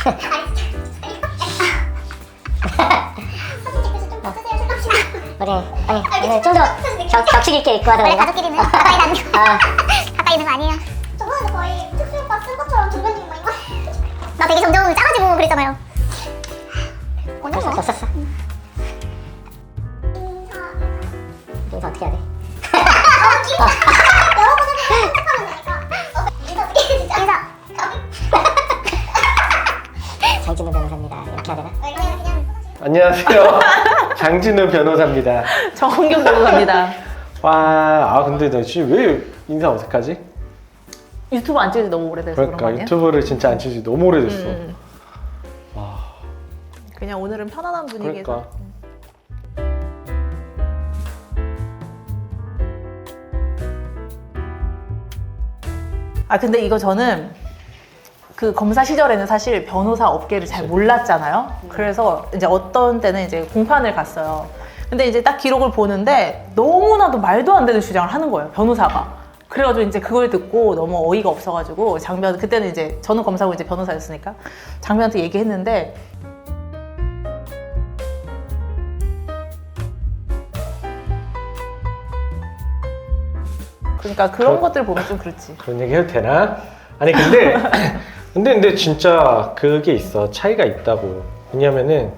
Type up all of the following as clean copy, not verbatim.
아니 좀 더 격식 있게 입고 하자. 원래 가족끼리는 가까이 다니는 거 가까이 있는 거 아니에요? 저번에 거의 특수 오빠 쓴 것처럼 조변님 막 이거. 나 되게 점점 작아지고 그랬잖아요. 오늘 뭐? 썼어. 인사 어떻게 해야 돼? 여러 번 해보면 생각하면 되니까. 인사 어떻게 해 진짜. 장진우 변호사입니다. 이렇게 해야 되나? 그냥 안녕하세요. 장진우 변호사입니다. 정은경 변호사입니다. 와, 근데 나 지금 왜 인사 어색하지? 유튜브 안 찍은 지 너무 오래돼서 그런 거 그러니까 아니야? 유튜브를 진짜 안 치지 너무 오래됐어. 그냥 오늘은 편안한 분위기에서. 그러니까. 근데 이거 저는 그 검사 시절에는 사실 변호사 업계를 잘 몰랐잖아요. 그래서 이제 어떤 때는 이제 공판을 갔어요. 근데 이제 딱 기록을 보는데 너무나도 말도 안 되는 주장을 하는 거예요, 변호사가. 그래가지고 이제 그걸 듣고 너무 어이가 없어가지고 장변, 그때는 이제 저는 검사고 이제 변호사였으니까 장변한테 얘기했는데, 그러니까 그런 것들 보면 좀 그렇지. 그런 얘기 해도 되나? 아니 근데 진짜 그게 있어. 차이가 있다고. 왜냐면은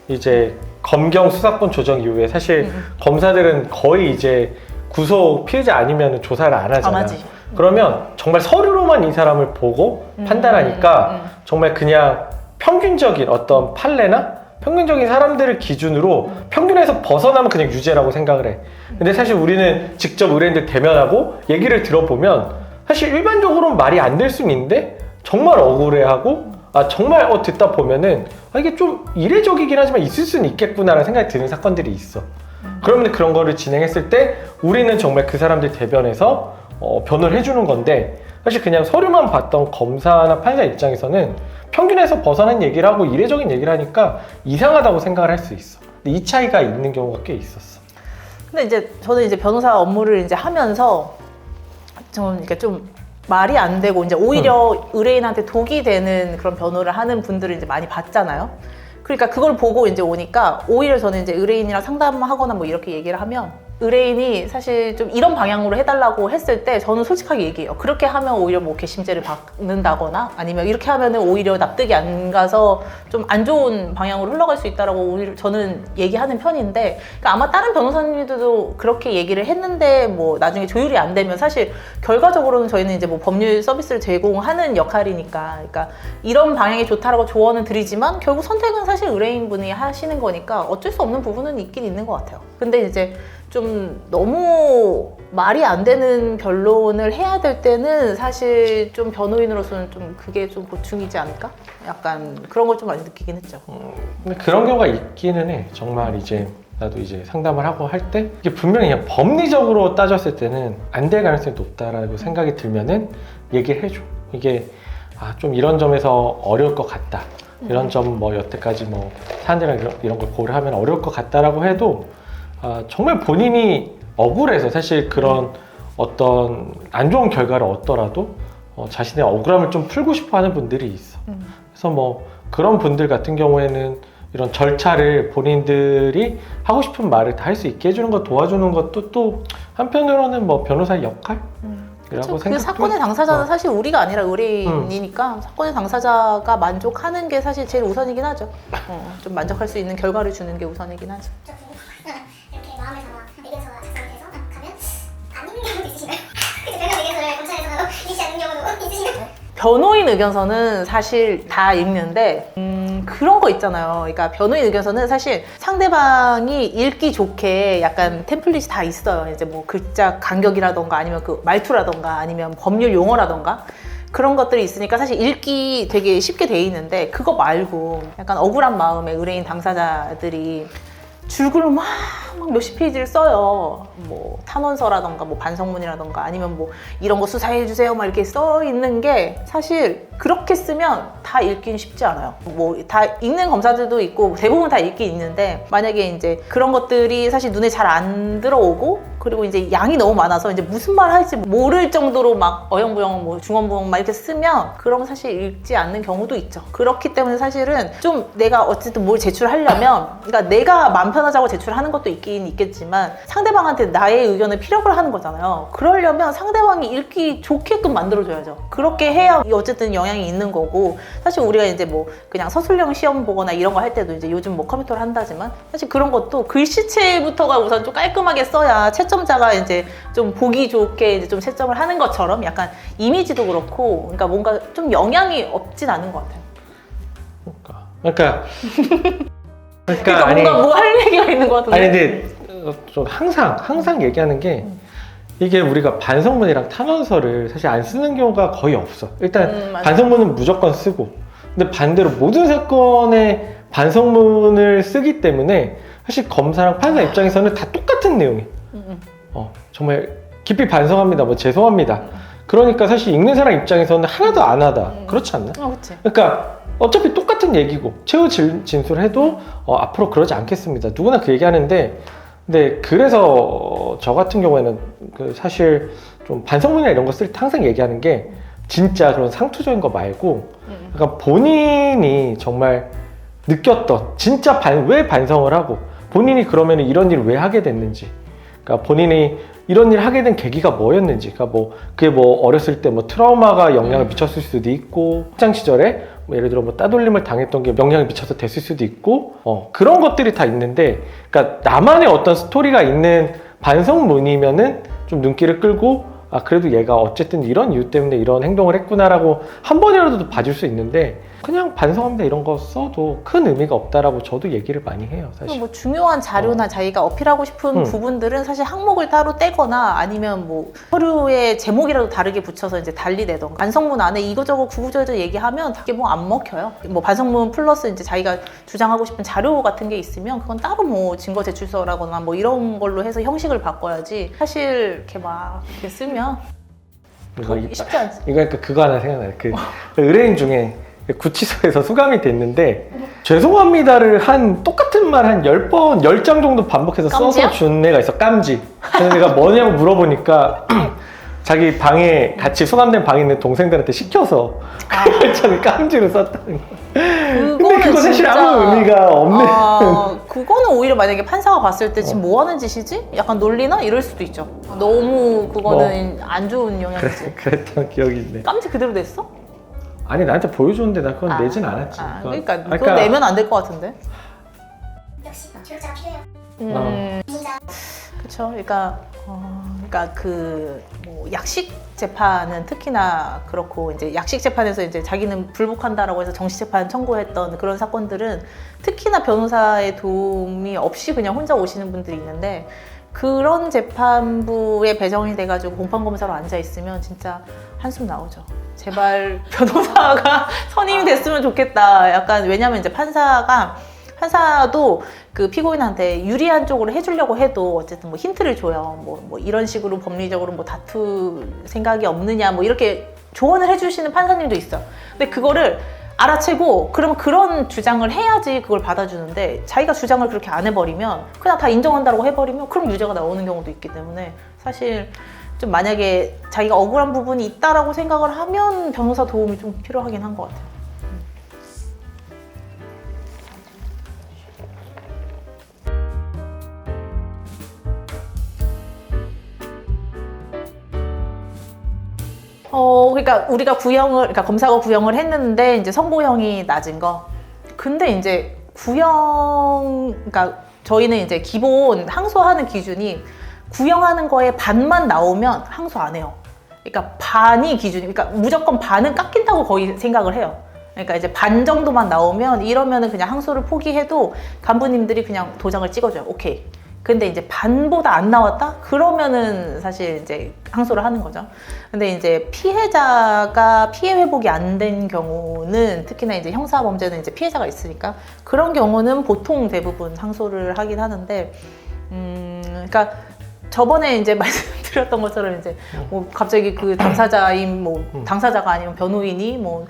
이제 검경 수사권 조정 이후에 사실 검사들은 거의 이제 구속 피해자 아니면 조사를 안 하잖아. 맞지. 그러면 정말 서류로만 이 사람을 보고 판단하니까 정말 그냥 평균적인 어떤 판례나 평균적인 사람들을 기준으로 평균에서 벗어나면 그냥 유죄라고 생각을 해. 근데 사실 우리는 직접 의뢰인들 대면하고 얘기를 들어보면 사실 일반적으로는 말이 안 될 수는 있는데 정말 억울해하고 정말 듣다 보면은 이게 좀 이례적이긴 하지만 있을 수는 있겠구나라는 생각이 드는 사건들이 있어. 그러면 그런 거를 진행했을 때 우리는 정말 그 사람들 대변해서 변호를 해주는 건데, 사실 그냥 서류만 봤던 검사나 판사 입장에서는 평균에서 벗어난 얘기를 하고 이례적인 얘기를 하니까 이상하다고 생각을 할 수 있어. 근데 이 차이가 있는 경우가 꽤 있었어. 근데 이제 저는 이제 변호사 업무를 이제 하면서 좀 말이 안 되고 이제 오히려 의뢰인한테 독이 되는 그런 변호를 하는 분들을 이제 많이 봤잖아요. 그러니까 그걸 보고 이제 오니까 오히려 저는 이제 의뢰인이랑 상담하거나 뭐 이렇게 얘기를 하면 의뢰인이 사실 좀 이런 방향으로 해달라고 했을 때 저는 솔직하게 얘기해요. 그렇게 하면 오히려 뭐 괘씸죄를 받는다거나 아니면 이렇게 하면은 오히려 납득이 안 가서 좀 안 좋은 방향으로 흘러갈 수 있다라고 오히려 저는 얘기하는 편인데, 그러니까 아마 다른 변호사님들도 그렇게 얘기를 했는데 뭐 나중에 조율이 안 되면 사실 결과적으로는 저희는 이제 뭐 법률 서비스를 제공하는 역할이니까, 그러니까 이런 방향이 좋다라고 조언은 드리지만 결국 선택은 사실 의뢰인분이 하시는 거니까 어쩔 수 없는 부분은 있긴 있는 것 같아요. 근데 이제 좀 너무 말이 안 되는 변론을 해야 될 때는 사실 좀 변호인으로서는 좀 그게 좀 고충이지 않을까? 약간 그런 걸 좀 많이 느끼긴 했죠. 근데 그런 경우가 있기는 해. 정말 이제 나도 이제 상담을 하고 할 때 이게 분명히 그냥 법리적으로 따졌을 때는 안 될 가능성이 높다라고 생각이 들면은 얘기를 해줘. 이게 좀 이런 점에서 어려울 것 같다. 이런 점 뭐 여태까지 뭐 사람들이랑 이런 걸 고려하면 어려울 것 같다라고 해도 정말 본인이 억울해서 사실 그런 어떤 안 좋은 결과를 얻더라도 자신의 억울함을 좀 풀고 싶어 하는 분들이 있어. 그래서 뭐 그런 분들 같은 경우에는 이런 절차를 본인들이 하고 싶은 말을 다 할 수 있게 해주는 거 도와주는 것도 또 한편으로는 뭐 변호사의 역할이라고 생각해. 그 사건의 당사자는 사실 우리가 아니라 의뢰인이니까 사건의 당사자가 만족하는 게 사실 제일 우선이긴 하죠. 좀 만족할 수 있는 결과를 주는 게 우선이긴 하죠. 이렇게 마음을 담아 의견서 작성해서 가면 안 읽는 경우도 있으신가요? 그래서 변호 의견서를 검찰에서도 읽지 않는 경우도 있으신가요? 변호인 의견서는 사실 다 읽는데 그런 거 있잖아요. 그러니까 변호인 의견서는 사실 상대방이 읽기 좋게 약간 템플릿이 다 있어요. 이제 뭐 글자 간격이라던가 아니면 그 말투라던가 아니면 법률 용어라던가 그런 것들이 있으니까 사실 읽기 되게 쉽게 돼 있는데, 그거 말고 약간 억울한 마음에 의뢰인 당사자들이 줄글로 막 몇십 페이지를 써요. 뭐 탄원서라던가 뭐 반성문이라던가 아니면 뭐 이런 거 수사해 주세요 막 이렇게 써 있는 게 사실 그렇게 쓰면 다 읽기는 쉽지 않아요. 뭐 다 읽는 검사들도 있고 대부분 다 읽기 있는데 만약에 이제 그런 것들이 사실 눈에 잘 안 들어오고 그리고 이제 양이 너무 많아서 이제 무슨 말 할지 모를 정도로 막 어영부영 뭐 중언부언 막 이렇게 쓰면 그러면 사실 읽지 않는 경우도 있죠. 그렇기 때문에 사실은 좀 내가 어쨌든 뭘 제출하려면 그러니까 내가 마음 편하자고 제출하는 것도 있긴 있겠지만 상대방한테 나의 의견을 피력을 하는 거잖아요. 그러려면 상대방이 읽기 좋게끔 만들어줘야죠. 그렇게 해야 어쨌든 영향이 있는 거고 사실 우리가 이제 뭐 그냥 서술형 시험 보거나 이런 거 할 때도 이제 요즘 뭐 컴퓨터를 한다지만 사실 그런 것도 글씨체부터가 우선 좀 깔끔하게 써야 채점자가 이제 좀 보기 좋게 이제 좀 채점을 하는 것처럼 약간 이미지도 그렇고 그러니까 뭔가 좀 영향이 없진 않은 것 같아요. 그러니까 아니, 뭔가 뭐 할 얘기가 있는 것 같은데. 아니 근데 좀 항상 얘기하는 게 이게 우리가 반성문이랑 탄원서를 사실 안 쓰는 경우가 거의 없어. 일단 맞아. 반성문은 무조건 쓰고 근데 반대로 모든 사건에 반성문을 쓰기 때문에 사실 검사랑 판사 입장에서는 다 똑같은 내용이 정말 깊이 반성합니다 뭐 죄송합니다 그러니까 사실 읽는 사람 입장에서는 하나도 안 하다 그렇지 않나? 그렇지. 그러니까 어차피 똑같은 얘기고 최후 진술해도 앞으로 그러지 않겠습니다 누구나 그 얘기하는데 근데 그래서 저 같은 경우에는 그 사실 좀 반성문이나 이런 거 쓸 때 항상 얘기하는 게 진짜 그런 상투적인 거 말고 그러니까 본인이 정말 느꼈던 진짜 왜 반성을 하고 본인이 그러면 이런 일을 왜 하게 됐는지 그러니까 본인이 이런 일을 하게 된 계기가 뭐였는지 그러니까 뭐 그게 뭐 어렸을 때 뭐 트라우마가 영향을 미쳤을 수도 있고 학창 시절에 뭐 예를 들어 뭐 따돌림을 당했던 게 영향을 미쳐서 됐을 수도 있고 그런 것들이 다 있는데 그러니까 나만의 어떤 스토리가 있는 반성문이면은 좀 눈길을 끌고 아 그래도 얘가 어쨌든 이런 이유 때문에 이런 행동을 했구나라고 한 번이라도 봐줄 수 있는데 그냥 반성합니다 이런 거 써도 큰 의미가 없다라고 저도 얘기를 많이 해요 사실. 뭐 중요한 자료나 자기가 어필하고 싶은 부분들은 사실 항목을 따로 떼거나 아니면 뭐 서류의 제목이라도 다르게 붙여서 이제 달리 내던가 반성문 안에 이거저거 구구절절 얘기하면 그게 뭐 안 먹혀요. 뭐 반성문 플러스 이제 자기가 주장하고 싶은 자료 같은 게 있으면 그건 따로 뭐 증거 제출서라거나 뭐 이런 걸로 해서 형식을 바꿔야지 사실 이렇게 막 이렇게 쓰면 쉽지 않지. 이거 그러니까 그거 하나 생각나요. 그 의뢰인 중에 구치소에서 수감이 됐는데 죄송합니다를 한 똑같은 말 한 10번, 10장 정도 반복해서 깜지야? 써서 준 애가 있어. 깜지. 그래서 내가 뭐냐고 물어보니까 자기 방에 같이 수감된 방에 있는 동생들한테 시켜서 그 열장을 깜지로 썼다는 거. 근데 그거 사실 아무 의미가 없는. 그거는 오히려 만약에 판사가 봤을 때 지금 뭐 하는 짓이지? 약간 놀리나? 이럴 수도 있죠. 너무 그거는 안 좋은 영향이지. 그랬던 기억이 있네. 깜지 그대로 냈어? 아니 나한테 보여줬는데 나 그건 내진 않았지. 그러니까 그거 내면 안 될 것 같은데. 역시 교육자가 필요해요. 진짜. 그렇죠. 그러니까 뭐 약식 재판은 특히나 그렇고 이제 약식 재판에서 이제 자기는 불복한다라고 해서 정식 재판 청구했던 그런 사건들은 특히나 변호사의 도움이 없이 그냥 혼자 오시는 분들이 있는데 그런 재판부에 배정이 돼가지고 공판검사로 앉아 있으면 진짜 한숨 나오죠. 제발 변호사가 선임이 됐으면 좋겠다. 약간 왜냐면 이제 판사도 그 피고인한테 유리한 쪽으로 해주려고 해도 어쨌든 뭐 힌트를 줘요. 뭐 이런 식으로 법리적으로 뭐 다툴 생각이 없느냐 뭐 이렇게 조언을 해주시는 판사님도 있어. 근데 그거를 알아채고 그럼 그런 주장을 해야지 그걸 받아주는데 자기가 주장을 그렇게 안 해버리면 그냥 다 인정한다고 해버리면 그럼 유죄가 나오는 경우도 있기 때문에 사실 좀 만약에 자기가 억울한 부분이 있다라고 생각을 하면 변호사 도움이 좀 필요하긴 한 것 같아요. 그러니까 우리가 그러니까 검사가 구형을 했는데 이제 선고형이 낮은 거. 근데 이제 그러니까 저희는 이제 기본 항소하는 기준이 구형하는 거에 반만 나오면 항소 안 해요. 그러니까 반이 기준이, 그러니까 무조건 반은 깎인다고 거의 생각을 해요. 그러니까 이제 반 정도만 나오면 이러면은 그냥 항소를 포기해도 간부님들이 그냥 도장을 찍어줘요. 오케이. 근데 이제 반보다 안 나왔다? 그러면은 사실 이제 항소를 하는 거죠. 근데 이제 피해자가 피해 회복이 안 된 경우는 특히나 이제 형사 범죄는 이제 피해자가 있으니까 그런 경우는 보통 대부분 항소를 하긴 하는데, 그러니까 저번에 이제 말씀드렸던 것처럼 이제 뭐 갑자기 그 당사자인 뭐 당사자가 아니면 변호인이 뭐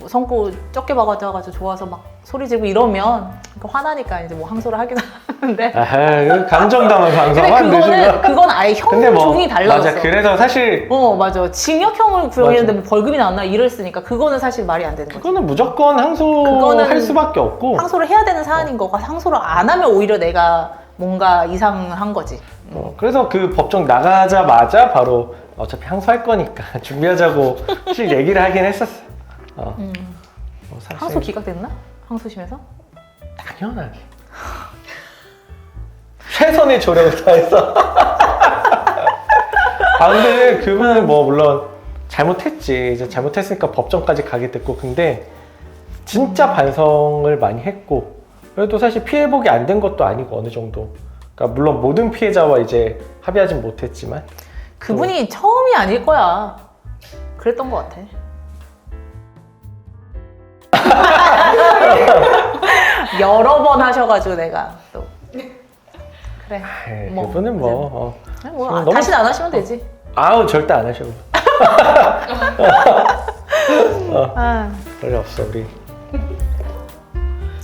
뭐 성구 적게 박아져가지고 좋아서 막 소리 지르고 이러면 화나니까 이제 뭐 항소를 하긴 하는데. 아하, 감정 담은 근데 방송만 그건 아예 형 근데 뭐 종이 달라졌어. 맞아. 그래서 사실 맞아. 징역형을 구형했는데 뭐 벌금이 나왔나 이랬으니까 그거는 사실 말이 안 되는 거지. 그거는 무조건 그거는 항소할 수밖에 없고. 항소를 해야 되는 사안인 거가 항소를 안 하면 오히려 내가 뭔가 이상한 거지. 그래서 그 법정 나가자마자 바로 어차피 항소할 거니까 준비하자고 사실 얘기를 하긴 했었어. 뭐 사실 항소 기각됐나? 항소심에서? 당연하게 최선의 조력을 다해서. 근데 그분은 뭐 물론 잘못했지. 이제 잘못했으니까 법정까지 가게 됐고, 근데 진짜 반성을 많이 했고, 그래도 사실 피해복이 안 된 것도 아니고 어느 정도. 그러니까 물론 모든 피해자와 이제 합의하진 못했지만 그분이 처음이 아닐 거야. 그랬던 것 같아. 여러 번 하셔가지고 내가 또 그래. 뭐, 그분은 뭐, 너무- 다시는 안 하시면 되지. 아우 절대 안 하셔. 아, 별일 없어 우리.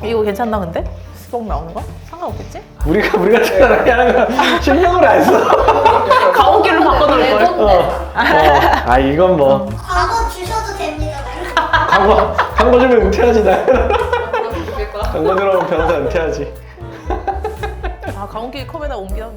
이거 괜찮나 근데? 수복 나오는 거? 상관없겠지? 우리가 특별하게 하는 거 신경을 안 써. 가온길로 바꿔놓을 걸. 이건 뭐 과거 주셔도 됩니다. 광고 주면 은퇴하지 나. 광고 들어오면 변호사 은퇴하지. 가온길 컵에다 옮기다.